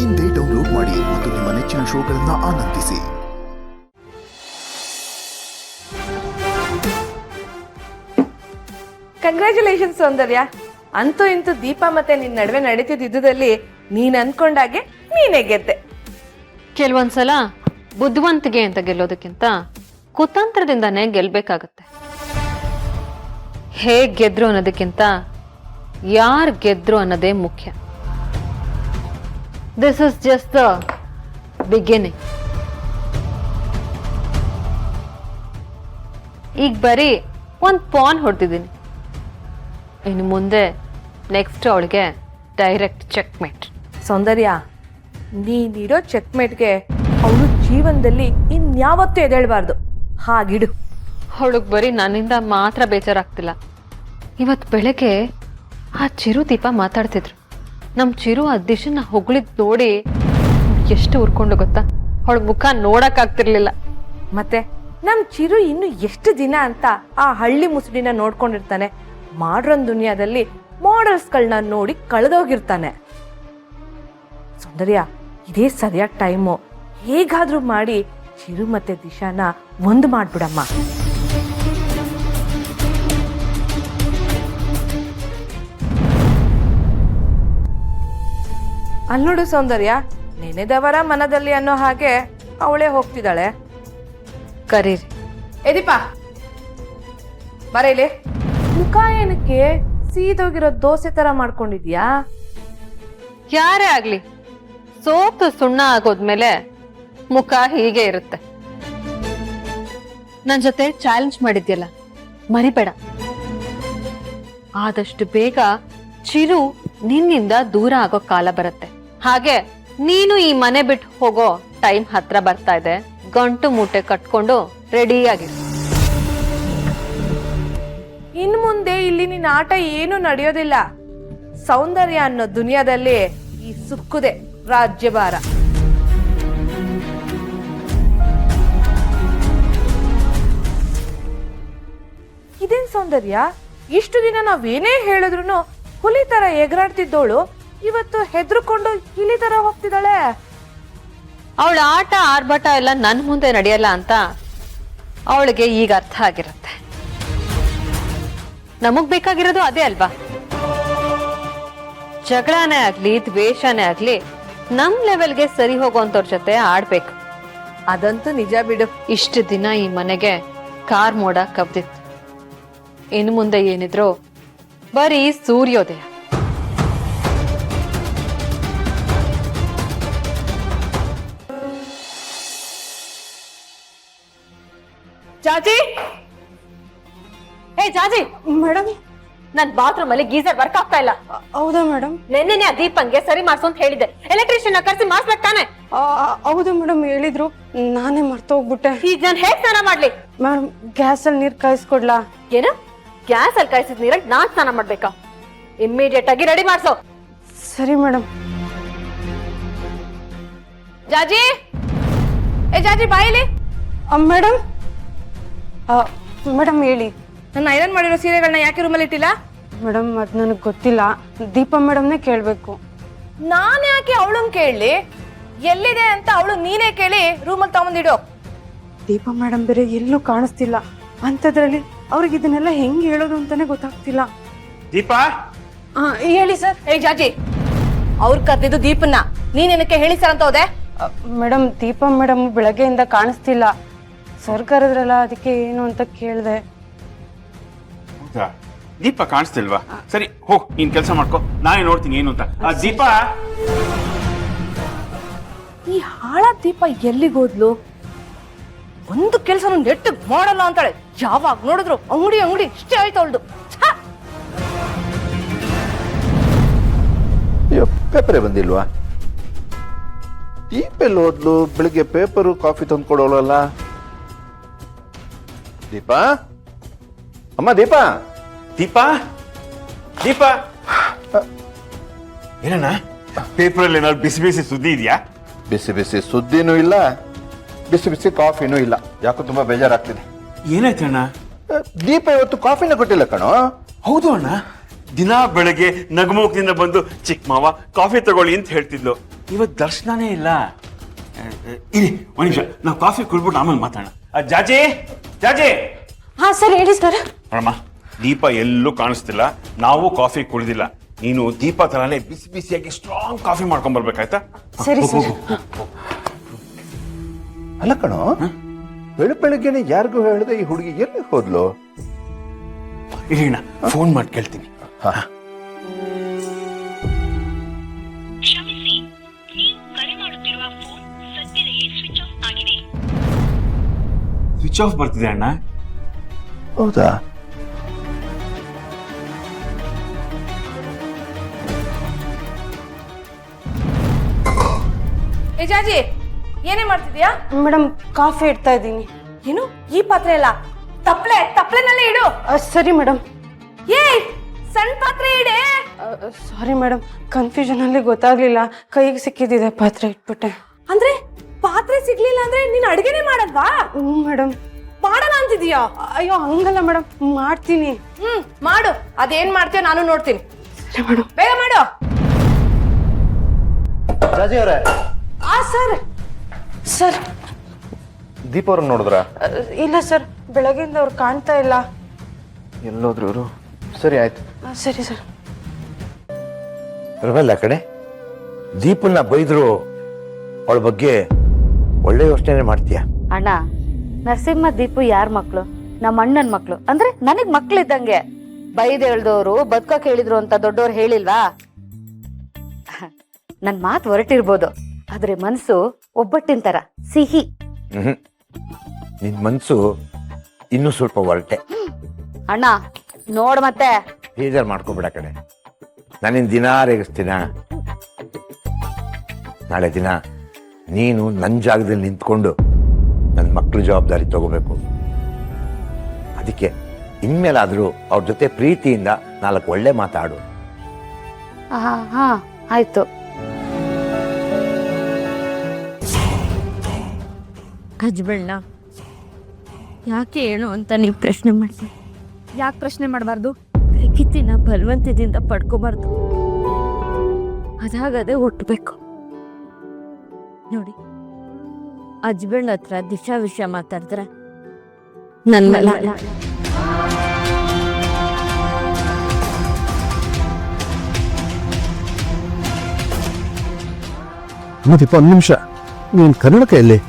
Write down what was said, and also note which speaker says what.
Speaker 1: ಇಂದೇ ಡೌನ್ಲೋಡ್ ಮಾಡಿ ಮತ್ತು ನಿಮ್ಮ ನೆಚ್ಚಿನ ಶೋಗಳನ್ನು ಆನಂದಿಸಿ.
Speaker 2: ಕಂಗ್ರ್ಯಾಚುಲೇಷನ್ಸ್ ಸೌಂದರ್ಯ. ಅಂತೂ ಇಂತೂ ದೀಪ ಮತ್ತೆ ನಿನ್ ನಡುವೆ ನಡೀತಿದ್ದುದಲ್ಲಿ ನೀನ್ ಅನ್ಕೊಂಡಾಗೆ ನೀನೇ ಗೆದ್ದೆ.
Speaker 3: ಕೆಲವೊಂದ್ಸಲ ಬುದ್ಧಿವಂತಿಗೆ ಅಂತ ಗೆಲ್ಲೋದಕ್ಕಿಂತ ಕುತಂತ್ರದಿಂದಾನೇ ಗೆಲ್ಬೇಕಾಗತ್ತೆ. ಹೇಗ್ ಗೆದ್ರು ಅನ್ನೋದಕ್ಕಿಂತ ಯಾರ್ ಗೆದ್ರು ಅನ್ನೋದೇ ಮುಖ್ಯ. This is just the beginning. ಈಗ ಬರೀ ಒಂದ್ ಪಾನ್ ಹೊಡ್ತಿದ್ದೀನಿ. ಇನ್ನು ಮುಂದೆ ನೆಕ್ಸ್ಟ್ ಅವಳಿಗೆ ಡೈರೆಕ್ಟ್ ಚೆಕ್ಮೇಟ್.
Speaker 2: ಸೌಂದರ್ಯ, ನೀನಿಡೋ ಚೆಕ್ಮೇಟ್ಗೆ ಅವಳು ಜೀವನದಲ್ಲಿ ಇನ್ಯಾವತ್ತೂ ಎದ್ದೇಳಬಾರ್ದು. ಹಾಗಿಡು.
Speaker 3: ಅವಳಿಗೆ ಬರೀ ನನ್ನಿಂದ ಮಾತ್ರ ಬೇಜಾರಾಗ್ತಿಲ್ಲ. ಇವತ್ತು ಬೆಳಗ್ಗೆ ಆ ಚಿರು ದೀಪ ಮಾತಾಡ್ತಿದ್ರು. ನಮ್ಮ ಚಿರು ಆ ದಿಶನ್ನ ಹೊಗಳಿದ್ ನೋಡಿ ಎಷ್ಟು ಉರ್ಕೊಂಡು ಗೊತ್ತಾ, ಅವಳ ಮುಖ ನೋಡಕ್ಕಾಗ್ತಿರ್ಲಿಲ್ಲ.
Speaker 2: ಮತ್ತೆ ನಮ್ ಚಿರು ಇನ್ನು ಎಷ್ಟು ದಿನ ಅಂತ ಆ ಹಳ್ಳಿ ಮುಸುಡಿನ ನೋಡ್ಕೊಂಡಿರ್ತಾನೆ. ಮಾಡ್ರನ್ ದುನಿಯಾದಲ್ಲಿ ಮಾಡೆಲ್ಸ್ಗಳನ್ನ ನೋಡಿ ಕಳೆದೋಗಿರ್ತಾನೆ. ಸೌಂದರ್ಯ, ಇದೇ ಸರಿಯಾದ ಟೈಮು. ಹೇಗಾದ್ರೂ ಮಾಡಿ ಚಿರು ಮತ್ತೆ ದಿಶಾನ ಒಂದು ಮಾಡ್ಬಿಡಮ್ಮ. ಅಲ್ನೋಡು ಸೌಂದರ್ಯ, ನೆನೆದವರ ಮನದಲ್ಲಿ ಅನ್ನೋ ಹಾಗೆ ಅವಳೇ ಹೋಗ್ತಿದ್ದಾಳೆ.
Speaker 3: ಕರೀರಿ.
Speaker 2: ಎದಿಪ್ಪ ಬರ ಇಲ್ಲಿ. ಮುಖ ಏನಕ್ಕೆ ಸೀದೋಗಿರೋ ದೋಸೆ ತರ ಮಾಡ್ಕೊಂಡಿದ್ಯಾ?
Speaker 3: ಯಾರೇ ಆಗ್ಲಿ ಸೋತು ಸುಣ್ಣ ಆಗೋದ್ಮೇಲೆ ಮುಖ ಹೀಗೆ ಇರುತ್ತೆ. ನನ್ ಜೊತೆ ಚಾಲೆಂಜ್ ಮಾಡಿದ್ಯಲ್ಲ, ಮರಿಬೇಡ. ಆದಷ್ಟು ಬೇಗ ಚಿರು ನಿನ್ನಿಂದ ದೂರ ಆಗೋ ಕಾಲ ಬರುತ್ತೆ. ಹಾಗೆ ನೀನು ಈ ಮನೆ ಬಿಟ್ಟು ಹೋಗೋ ಟೈಮ್ ಹತ್ರ ಬರ್ತಾ ಇದೆ. ಗಂಟು ಮೂಟೆ ಕಟ್ಕೊಂಡು ರೆಡಿಯಾಗಿರು.
Speaker 2: ಇನ್ ಮುಂದೆ ಇಲ್ಲಿ ನಿನ್ನ ಆಟ ಏನು ನಡೆಯೋದಿಲ್ಲ. ಸೌಂದರ್ಯ ಅನ್ನೋ ದುನಿಯಾದಲ್ಲಿ ಈ ಸುಕ್ಕುದೆ ರಾಜ್ಯಭಾರ. ಇದೇನ್ ಸೌಂದರ್ಯ, ಇಷ್ಟು ದಿನ ನಾವೇನೇ ಹೇಳಿದ್ರು ಹುಲಿ ತರ ಎಗರಾಡ್ತಿದ್ದೋಳು ಇವತ್ತು ಹೆದರ್ಕೊಂಡು ಇಲಿ ತರ ಹೋಗ್ತಿದ್ದಾಳೆ.
Speaker 3: ಅವಳ ಆಟ ಆರ್ಭಟ ಎಲ್ಲ ನನ್ ಮುಂದೆ ನಡೆಯಲ್ಲ ಅಂತ ಅವಳಿಗೆ ಈಗ ಅರ್ಥ ಆಗಿರುತ್ತೆ. ನಮಗ್ ಬೇಕಾಗಿರೋದು ಅದೇ ಅಲ್ವಾ? ಜಗಳನೇ ಆಗ್ಲಿ ದ್ವೇಷನೇ ಆಗ್ಲಿ ನಮ್ ಲೆವೆಲ್ಗೆ ಸರಿ ಹೋಗೋಂತವ್ರ ಜೊತೆ ಆಡ್ಬೇಕು.
Speaker 2: ಅದಂತೂ ನಿಜ ಬಿಡು.
Speaker 3: ಇಷ್ಟು ದಿನ ಈ ಮನೆಗೆ ಕಾರ್ ಮೋಡ ಕಬ್ದಿತ್ತು. ಇನ್ನು ಮುಂದೆ ಏನಿದ್ರು ಬರೀ ಸೂರ್ಯೋದಯ.
Speaker 2: ಚಾಚಿ,
Speaker 3: ಹೇ ಜಾಜಿ
Speaker 4: ಮೇಡಮ್,
Speaker 3: ನನ್ ಬಾತ್ರೂಮ್ ಅಲ್ಲಿ ಗೀಸರ್ ವರ್ಕ್ ಆಗ್ತಾ ಇಲ್ಲ.
Speaker 4: ಹೌದಾ ಮೇಡಮ್?
Speaker 3: ನೆನ್ನೆನೆ ಆ ದೀಪಂಗೆ ಸರಿ ಮಾಡ್ಸು ಅಂತ ಹೇಳಿದ್ದೆ. ಎಲೆಕ್ಟ್ರಿಷಿಯನ್ ಕರ್ಸಿ ಮಾಡಿಸ್ಬೇಕು ತಾನೆ?
Speaker 4: ಹೌದು ಮೇಡಮ್, ಹೇಳಿದ್ರು, ನಾನೇ ಮರ್ತೋಗ್ಬಿಟ್ಟೆ.
Speaker 3: ಈಗ ನಾನು ಹೇಗ್ ಸ್ನಾನ ಮಾಡ್ಲಿ?
Speaker 4: ಮೇಡಮ್, ಗ್ಯಾಸ್ ಅಲ್ಲಿ ನೀರ್ ಕಾಯಿಸ್ಕೊಡ್ಲಾ?
Speaker 3: ಏನು ಗ್ಯಾಸ್ ಅಲ್ಲಿ ಕಾಯಿಸಿದ ನೀರಲ್ಲಿ ನಾನ್ ಸ್ನಾನ ಮಾಡ್ಬೇಕಾ? ಇಮ್ಮಿಡಿಯೇಟ್ ಆಗಿ ರೆಡಿ ಮಾಡ್ಸೋ.
Speaker 4: ಸರಿ ಮೇಡಮ್.
Speaker 2: ಜಾಜಿ, ಏ ಜಾಜಿ ಬಾಯಿಲಿ.
Speaker 4: ಮೇಡಮ್, ಮೇಡಮ್ ಹೇಳಿ.
Speaker 2: ನನ್ನ ಐರನ್ ಮಾಡಿರೋ ಸೀರೆಗಳನ್ನ ಯಾಕೆ ರೂಮಲ್ಲಿ ಇಟ್ಟಿಲ್ಲ?
Speaker 4: ಮೇಡಮ್, ಅದ್ ನನಗೆ ಗೊತ್ತಿಲ್ಲ. ದೀಪಾ ಮೇಡಮ್ನೇ ಕೇಳ್ಬೇಕು.
Speaker 2: ನಾನ್ ಯಾಕೆ ಅವಳನ್ ಕೇಳಲಿ? ಎಲ್ಲಿದೆ ಅಂತ ಅವಳು ನೀನೇ ಕೇಳಿ ರೂಮಲ್ಲಿ ತಗೊಂಡಿಡು.
Speaker 4: ದೀಪಾ ಮೇಡಮ್ ಬೇರೆ ಎಲ್ಲೂ ಕಾಣಿಸ್ತಿಲ್ಲ. ಅಂಥದ್ರಲ್ಲಿ ಅವ್ರಿಗೆ ಇದನ್ನೆಲ್ಲ ಹೆಂಗ್ ಹೇಳೋದು ಅಂತಾನೆ ಗೊತ್ತಾಗ್ತಿಲ್ಲ.
Speaker 5: ದೀಪಾ,
Speaker 4: ಹೇಳಿ ಸರ್.
Speaker 2: ಏ ಜಾಜಿ, ಅವ್ರು ಕರೆದಿದ್ದು ದೀಪನ್ನ, ನೀನೇನಕ್ಕೆ ಹೇಳಿ ಸರ್ ಅಂತ ಹೋದೆ?
Speaker 4: ಮೇಡಮ್, ದೀಪಾ ಮೇಡಮ್ ಬೆಳಗ್ಗೆಯಿಂದ ಕಾಣಿಸ್ತಿಲ್ಲ. ಸರ್ ಕರೆದ್ರಲ್ಲ, ಅದಕ್ಕೆ ಏನು ಅಂತ ಕೇಳಿದೆ.
Speaker 5: ಹೌದಾ? ದೀಪಾ ಕಾಣಿಸ್ತಿಲ್ವಾ? ಸರಿ ಹೋಗ್, ನೀನ್ ಕೆಲಸ ಮಾಡ್ಕೋ, ನಾನೇ ನೋಡ್ತೀನಿ ಏನು ಅಂತ. ದೀಪಾ,
Speaker 2: ಈ ಹಾಳ ದೀಪ ಎಲ್ಲಿಗೋದ್ಲು? ಒಂದು ಕೆಲಸ ನೆಟ್ಟಿಗೆ ಮಾಡಲ್ಲ ಅಂತಾಳೆ. ಯಾವಾಗ ನೋಡಿದ್ರು ಅಂಗಡಿ ಅಂಗಡಿ ಇಷ್ಟೇ ಆಯ್ತು ಅವಳ್ದು.
Speaker 6: ಅಯ್ಯೋ, ಪೇಪರೇ ಬಂದಿಲ್ವಾ? ದೀಪ ಎಲ್ಲಿ ಹೋದ್ಲು? ಬೆಳಿಗ್ಗೆ ಪೇಪರು ಕಾಫಿ ತಂದು ಕೊಡೋಳಲ್ಲ. ದೀಪಾ, ಅಮ್ಮ ದೀಪಾ,
Speaker 5: ದೀಪಾ, ದೀಪಾ, ಏನಣ್ಣ ಪೇಪರ್ ಅಲ್ಲಿ ಏನಾದ್ರು ಬಿಸಿ ಬಿಸಿ ಸುದ್ದಿ ಇದೆಯಾ?
Speaker 6: ಬಿಸಿ ಬಿಸಿ ಸುದ್ದಿನೂ ಇಲ್ಲ, ಬಿಸಿ ಬಿಸಿ ಕಾಫಿನೂ ಇಲ್ಲ. ಯಾಕೋ ತುಂಬಾ ಬೇಜಾರಾಗ್ತಿದೆ.
Speaker 5: ಏನಾಯ್ತಣ್ಣ?
Speaker 6: ದೀಪ ಇವತ್ತು ಕಾಫಿನ ಕೊಟ್ಟಿಲ್ಲ ಕಣೋ.
Speaker 5: ಹೌದು ಅಣ್ಣ, ದಿನಾ ಬೆಳಗ್ಗೆ ನಗುಮುಖದಿಂದ ಬಂದು ಚಿಕ್ಕ ಮಾವ ಕಾಫಿ ತಗೊಳ್ಳಿ ಅಂತ ಹೇಳ್ತಿದ್ಲು. ಇವತ್ತು ದರ್ಶನನೇ ಇಲ್ಲ. ಇರಿ ಒಂದು ನಿಮಿಷ, ನಾವು ಕಾಫಿ ಕುಡ್ಬಿಟ್ಟು ಆಮೇಲೆ ಮಾತಾಡೋಣ. ಜಾಜಿ ಜಾಜಿ.
Speaker 4: ಹಾ ಸರ್ ಹೇಳಿ ಸರ್.
Speaker 5: ನೋಡಮ್ಮ, ದೀಪ ಎಲ್ಲೂ ಕಾಣಿಸ್ತಿಲ್ಲ, ನಾವು ಕಾಫಿ ಕುಡಿದಿಲ್ಲ. ನೀನು ದೀಪ ತರನೇ ಬಿಸಿ ಬಿಸಿಯಾಗಿ ಸ್ಟ್ರಾಂಗ್ ಕಾಫಿ ಮಾಡ್ಕೊಂಡ್ ಬರ್ಬೇಕಾಯ್ತಾ?
Speaker 4: ಸರಿ ಸರ್.
Speaker 6: ಅಲ್ಲ ಕಣೋ, ಬೆಳಗ್ಗೆನೆ ಯಾರಿಗೂ ಹೇಳಿದೆ ಈ ಹುಡುಗಿ ಎಲ್ಲಿ ಹೋದ್ಲು?
Speaker 5: ಇರಿಣ್ಣ, ಫೋನ್ ಮಾಡಿ ಕೇಳ್ತೀನಿ.
Speaker 7: ಕ್ಷಮಿಸಿ, ನೀವು ಕರೆ ಮಾಡುತ್ತಿರುವ ಫೋನ್ ಸದ್ಯದಲ್ಲೇ ಸ್ವಿಚ್ ಆಫ್ ಆಗಿದೆ.
Speaker 5: ಸ್ವಿಚ್ ಆಫ್ ಬರ್ತಿದೆ ಅಣ್ಣ.
Speaker 6: ಹೌದಾ?
Speaker 2: ಏ ಜಾಜಿ, ಏನೇ ಮಾಡ್ತಿದ್ಯಾ?
Speaker 4: ಮೇಡಮ್ ಕಾಫಿ ಇಡ್ತಾ ಇದ್ದೀನಿ.
Speaker 2: ಏನು ಈ ಪಾತ್ರೆ ಇಲ್ಲ, ತಪ್ಲೆನಲ್ಲೇ ಇಡು.
Speaker 4: ಸರಿ ಮೇಡಮ್.
Speaker 2: ಏ ಸಣ್ಣ ಪಾತ್ರೆ ಇಡೆ.
Speaker 4: ಸಾರಿ ಮೇಡಮ್, ಕನ್ಫ್ಯೂಷನ್ ಅಲ್ಲಿ ಗೊತ್ತಾಗ್ಲಿಲ್ಲ, ಕೈಗೆ ಸಿಕ್ಕಿದ್ದಿದೆ ಪಾತ್ರೆ ಇಟ್ಬಿಟ್ಟೆ.
Speaker 2: ಅಂದ್ರೆ ಪಾತ್ರೆ ಸಿಗ್ಲಿಲ್ಲ ಅಂದ್ರೆ ನೀನ್ ಅಡ್ಗೆನೆ ಮಾಡಲ್ವಾ?
Speaker 4: ಹ್ಞೂ ಮೇಡಮ್.
Speaker 2: ಮಾಡಲ್ಲ ಅಂತಿದೀಯಾ?
Speaker 4: ಅಯ್ಯೋ ಹಂಗಲ್ಲ ಮೇಡಮ್, ಮಾಡ್ತೀನಿ.
Speaker 2: ಮಾಡು, ಅದೇನ್ ಮಾಡ್ತೀಯ ನಾನು ನೋಡ್ತೀನಿ.
Speaker 4: ಸರಿ ಮೇಡಮ್.
Speaker 2: ಬೇಗ ಮಾಡು.
Speaker 6: ಜಾಜಿ ಅವರೇ,
Speaker 4: ಸರ್ ಸರ್.
Speaker 6: ದೀಪ ಅವ್ರನ್ನ ನೋಡಿದ್ರ?
Speaker 4: ಇಲ್ಲ ಸರ್, ಬೆಳಗ್ಗೆಯಿಂದ ಅವ್ರು ಕಾಣ್ತಾ ಇಲ್ಲ.
Speaker 6: ಎಲ್ಲೋದ್ರು ಇವರು? ಸರಿ ಆಯ್ತು.
Speaker 4: ಸರಿ ಸರ್.
Speaker 8: ರವಲ್ಲ ಕಡೆ ದೀಪನ್ನ ಬೈದ್ರು ಅವಳ ಬಗ್ಗೆ ಒಳ್ಳೆ ಯೋಚನೆ ಮಾಡ್ತೀಯ.
Speaker 9: ಅಣ್ಣ, ನರಸಿಂಹ ದೀಪು ಯಾರ ಮಕ್ಳು? ನಮ್ಮ ಅಣ್ಣನ ಮಕ್ಳು, ಅಂದ್ರೆ ನನಗ್ ಮಕ್ಳಿದ್ದಂಗೆ. ಬೈದ್ ಹೇಳ್ದವ್ರು ಬದುಕಕ್ ಹೇಳಿದ್ರು ಅಂತ ದೊಡ್ಡವ್ರು ಹೇಳಿಲ್ವಾ? ನನ್ ಮಾತು ಹೊರಟಿರ್ಬೋದು, ಆದ್ರೆ ಮನ್ಸು ಒಬ್ಬಟ್ಟಿನ ತರ ಸಿಹಿ.
Speaker 8: ನಿನ್ ಮನ್ಸು ಇನ್ನೂ ಸ್ವಲ್ಪ ಹೊರಟೆ.
Speaker 9: ಅಣ್ಣ ನೋಡ್ ಮತ್ತೆ.
Speaker 8: ಬೇಜಾರ್ ಮಾಡ್ಕೋಬೇಡ ಕಡೆ, ನಾನಿನ್ ದಿನ ರೇಗಿಸ್ತೀನ. ನಾಳೆ ದಿನ ನೀನು ನನ್ನ ಜಾಗದಲ್ಲಿ ನಿಂತ್ಕೊಂಡು ನನ್ನ ಮಕ್ಳ ಜವಾಬ್ದಾರಿ ತಗೋಬೇಕು. ಅದಕ್ಕೆ ಇನ್ಮೇಲಾದ್ರೂ ಅವ್ರ ಜೊತೆ ಪ್ರೀತಿಯಿಂದ 4 ಒಳ್ಳೆ ಮಾತಾಡು.
Speaker 9: ಹಾ ಆಯ್ತು.
Speaker 10: ಅಜ್ಬಳ್ಳ, ಯಾಕೆ ಹೇಳು ಅಂತ ನೀವು ಪ್ರಶ್ನೆ ಮಾಡ್ತೀವಿ. ಯಾಕೆ ಪ್ರಶ್ನೆ ಮಾಡಬಾರ್ದು? ಪ್ರಕೃತಿನ ಬಲವಂತದಿಂದ ಪಡ್ಕೋಬಾರ್ದು, ಅದಾಗದೆ ಹುಟ್ಟಬೇಕು. ನೋಡಿ, ಅಜ್ಬಳ್ಳ ಹತ್ರ ದಿಶಾ ವಿಷಯ ಮಾತಾಡಿದ್ರೆ ನನ್ನ
Speaker 11: ದೀಪ, ಒಂದು ನಿಮಿಷ, ನೀನು ಕನ್ನಡಕ ಎಲ್ಲಿ?